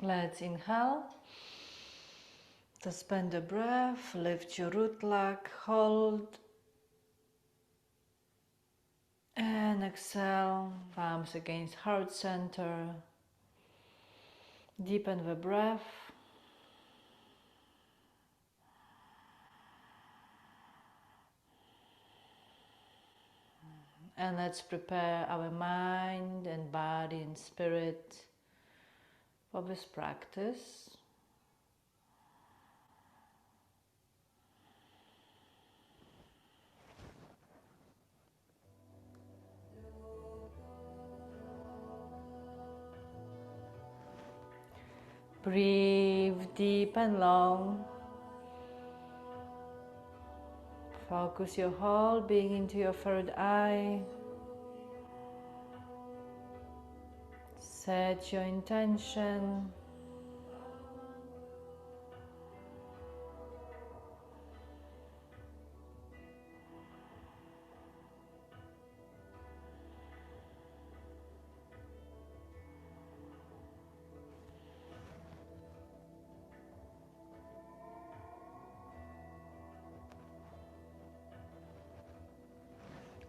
Let's inhale. Suspend the breath, lift your root lock, hold. And exhale, palms against heart center. Deepen the breath. And let's prepare our mind and body and spirit for this practice. Breathe deep and long. Focus your whole being into your third eye. Set your intention.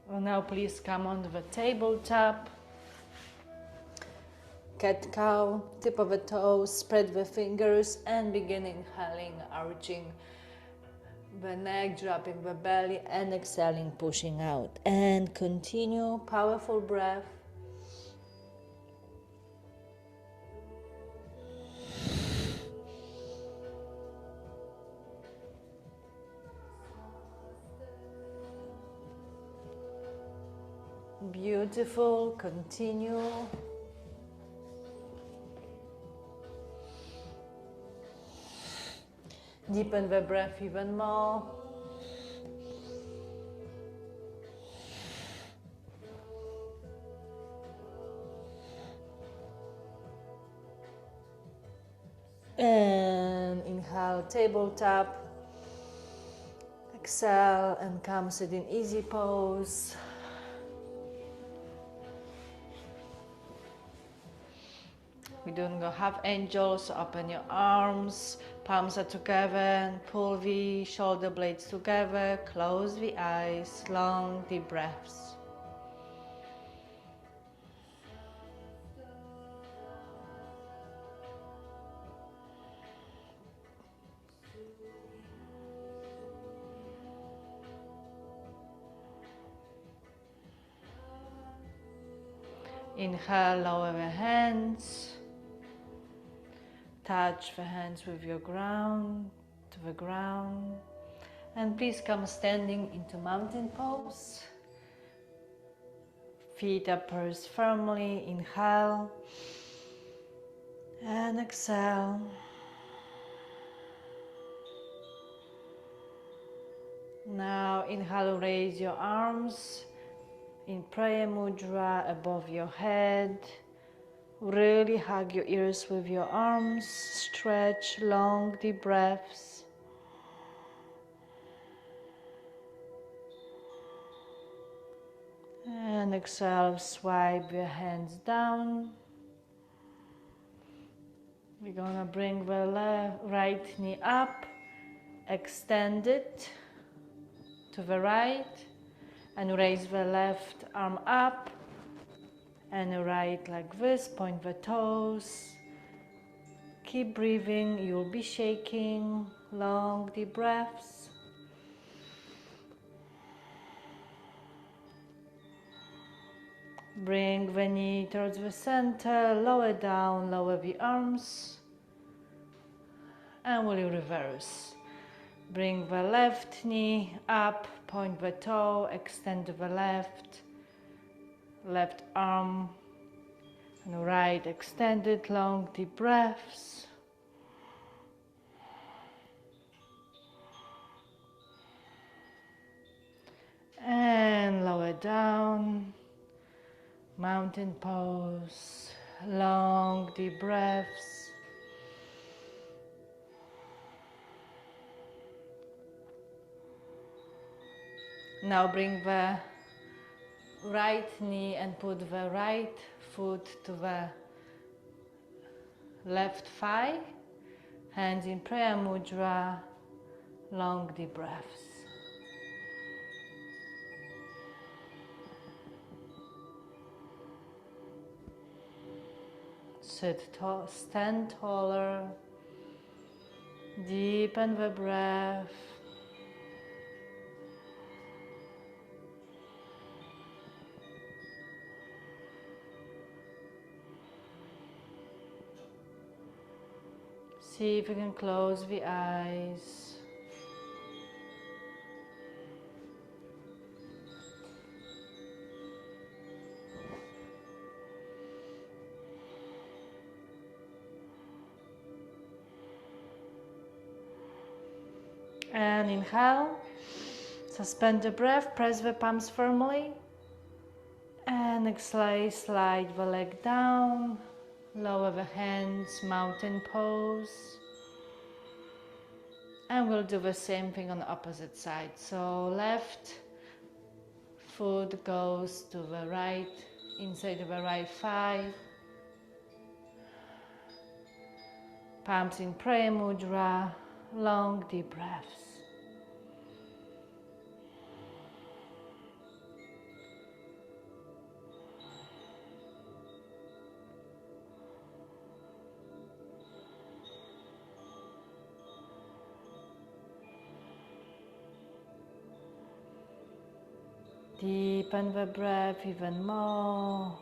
Well, now please come onto the tabletop. Cat-cow, tip of the toes, spread the fingers and begin inhaling, arching the neck, dropping the belly and exhaling, pushing out. And continue, powerful breath. Beautiful, continue. Deepen the breath even more. And inhale, tabletop. Exhale and come sit in easy pose. We're doing a half angel, so open your arms, palms are together and pull the shoulder blades together, close the eyes, long deep breaths. Inhale, lower the hands. Touch the hands with your ground, to the ground. And please come standing into mountain pose. Feet up first firmly. Inhale. And exhale. Now inhale, raise your arms in prayer mudra above your head. Really hug your ears with your arms, stretch long deep breaths. And exhale, swipe your hands down. We're gonna bring the right knee up, extend it to the right, and raise the left arm up. And right like this, point the toes. Keep breathing, you'll be shaking, long deep breaths. Bring the knee towards the center, lower down, lower the arms. And we'll reverse. Bring the left knee up, point the toe, extend to the left arm, and right extended, long deep breaths. And lower down, mountain pose, long deep breaths. Now bring the right knee and put the right foot to the left thigh, hands in prayer mudra, long deep breaths. Sit tall, stand taller, deepen the breath. See if you can close the eyes. And inhale, suspend the breath, press the palms firmly. And exhale, slide the leg down, lower the hands, mountain pose. And we'll do the same thing on the opposite side. So left foot goes to the right, inside of the right thigh. Palms in prayer mudra, long deep breaths. Deepen the breath even more.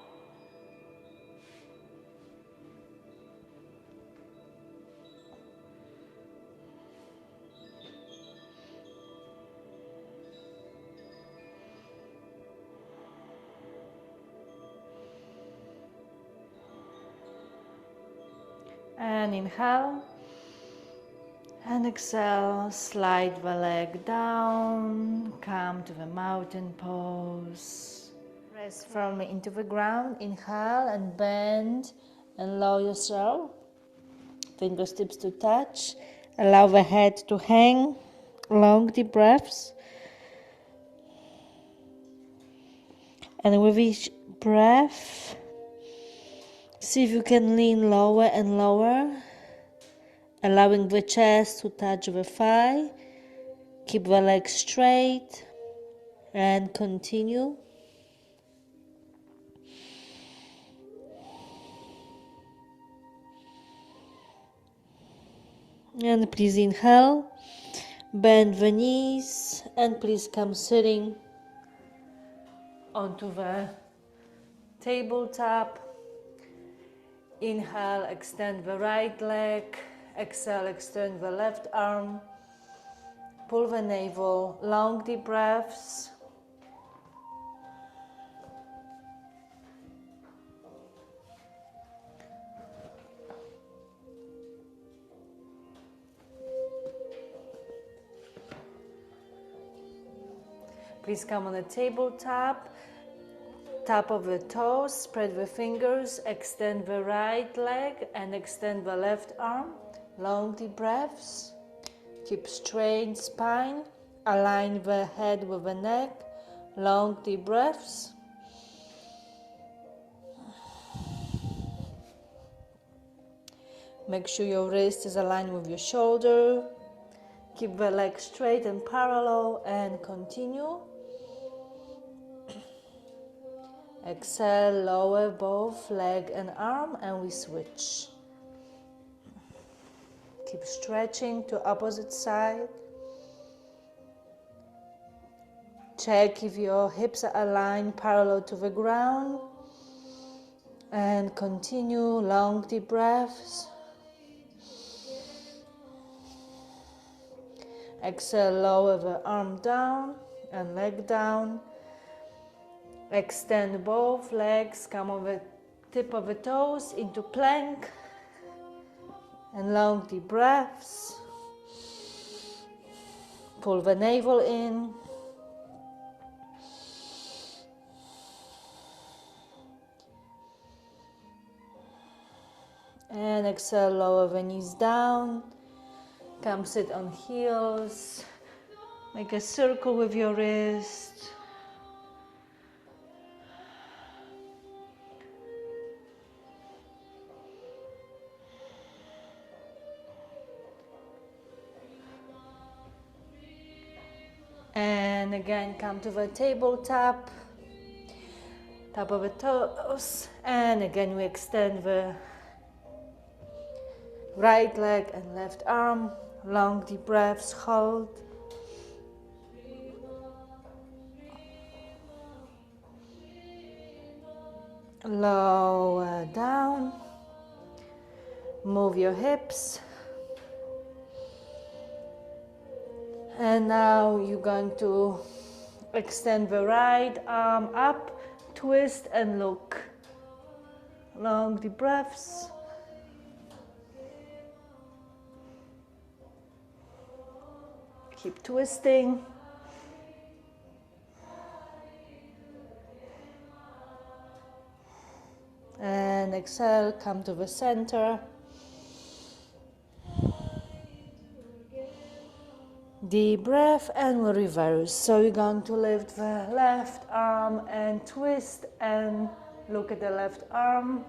And inhale. And exhale, slide the leg down, come to the mountain pose. Press firmly into the ground, inhale and bend and lower yourself. Fingertips to touch, allow the head to hang, long deep breaths. And with each breath, see if you can lean lower and lower. Allowing the chest to touch the thigh, keep the legs straight and continue. And please inhale, bend the knees and please come sitting onto the tabletop. Inhale, extend the right leg. Exhale, extend the left arm, pull the navel, long deep breaths. Please come on the tabletop, top of the toes, spread the fingers, extend the right leg and extend the left arm. Long deep breaths. Keep straight spine. Align the head with the neck. Long deep breaths. Make sure your wrist is aligned with your shoulder. Keep the leg straight and parallel and continue. Exhale, lower both leg and arm and we switch. Keep stretching to opposite side. Check if your hips are aligned parallel to the ground. And continue long deep breaths. Exhale, lower the arm down and leg down. Extend both legs, come on the tip of the toes into plank. And long deep breaths. Pull the navel in. And exhale, lower the knees down. Come sit on heels. Make a circle with your wrist. And again, come to the tabletop, top of the toes, and again we extend the right leg and left arm. Long deep breaths, hold. Lower down. Move your hips. And now you're going to extend the right arm up, twist and look. Long deep breaths. Keep twisting. And exhale, come to the center. Deep breath and we'll reverse. So you're going to lift the left arm and twist and look at the left arm.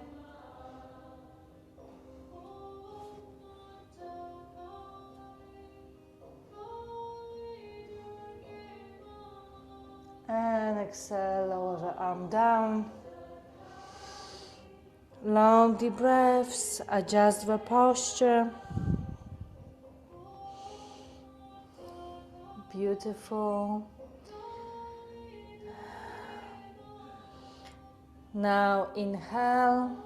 And exhale, lower the arm down. Long deep breaths, adjust the posture. Beautiful. Now inhale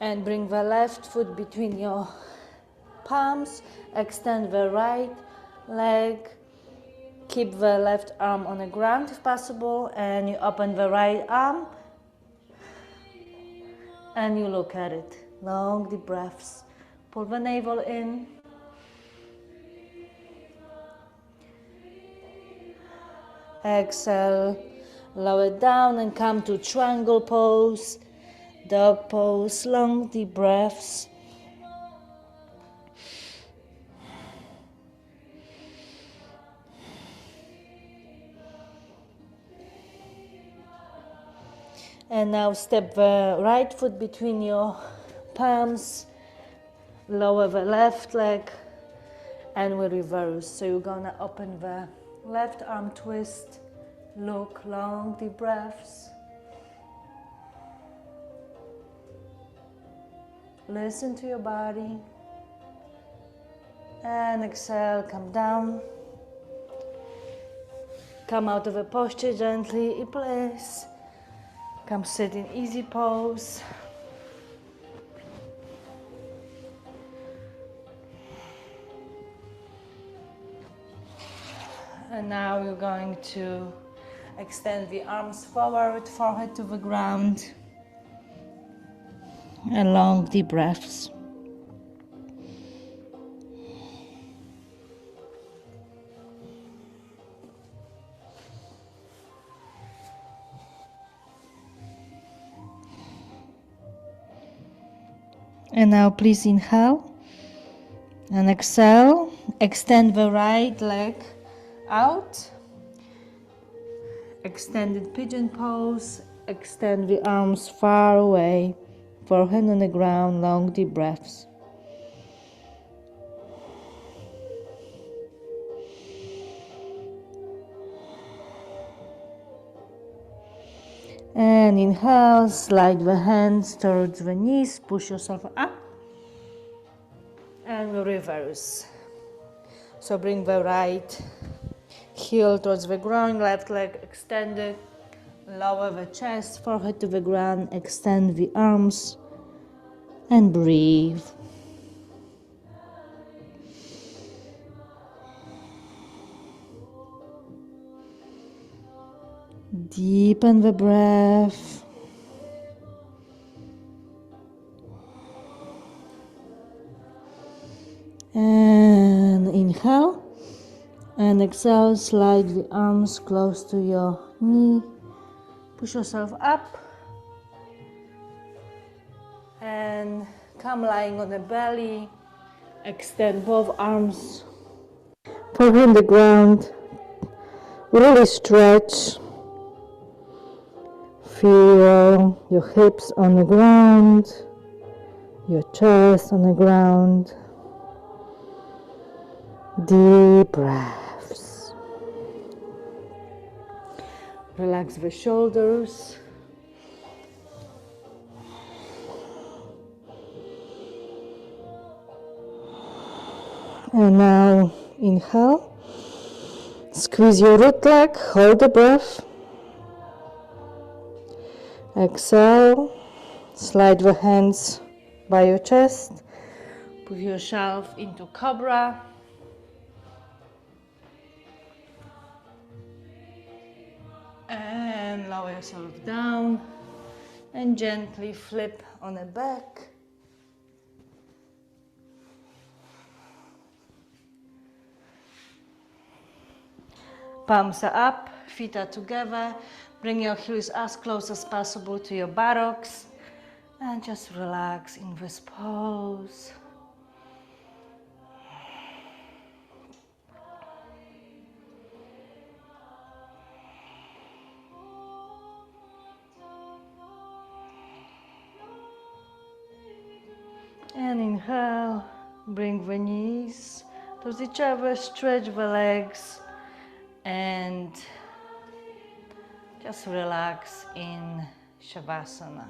and bring the left foot between your palms. Extend the right leg. Keep the left arm on the ground if possible, and you open the right arm and you look at it. Long deep breaths. Pull the navel in. Exhale, lower down and come to triangle pose, dog pose, long deep breaths. And now step the right foot between your palms, lower the left leg, and we reverse. So you're gonna open the left arm, twist, look, long deep breaths. Listen to your body. And exhale, come down. Come out of a posture gently in place. Come sit in easy pose. And now you're going to extend the arms forward, forehead to the ground. And long deep breaths. And now please inhale and exhale. Extend the right leg out. Extended pigeon pose. Extend the arms far away. Forehead on the ground. Long deep breaths. And inhale, slide the hands towards the knees, push yourself up, and we reverse. So bring the right heel towards the ground, left leg extended, lower the chest, forehead to the ground, extend the arms, and breathe. Deepen the breath. And inhale. And exhale, slide the arms close to your knee. Push yourself up. And come lying on the belly. Extend both arms. Put on the ground. Really stretch. Feel your hips on the ground, your chest on the ground. Deep breaths. Relax the shoulders. And now inhale. Squeeze your root leg, hold the breath. Exhale. Slide the hands by your chest. Put yourself into cobra. And lower yourself down. And gently flip on the back. Palms are up, feet are together. Bring your heels as close as possible to your buttocks. And just relax in this pose. And inhale, bring the knees towards each other, stretch the legs, and just relax in Shavasana.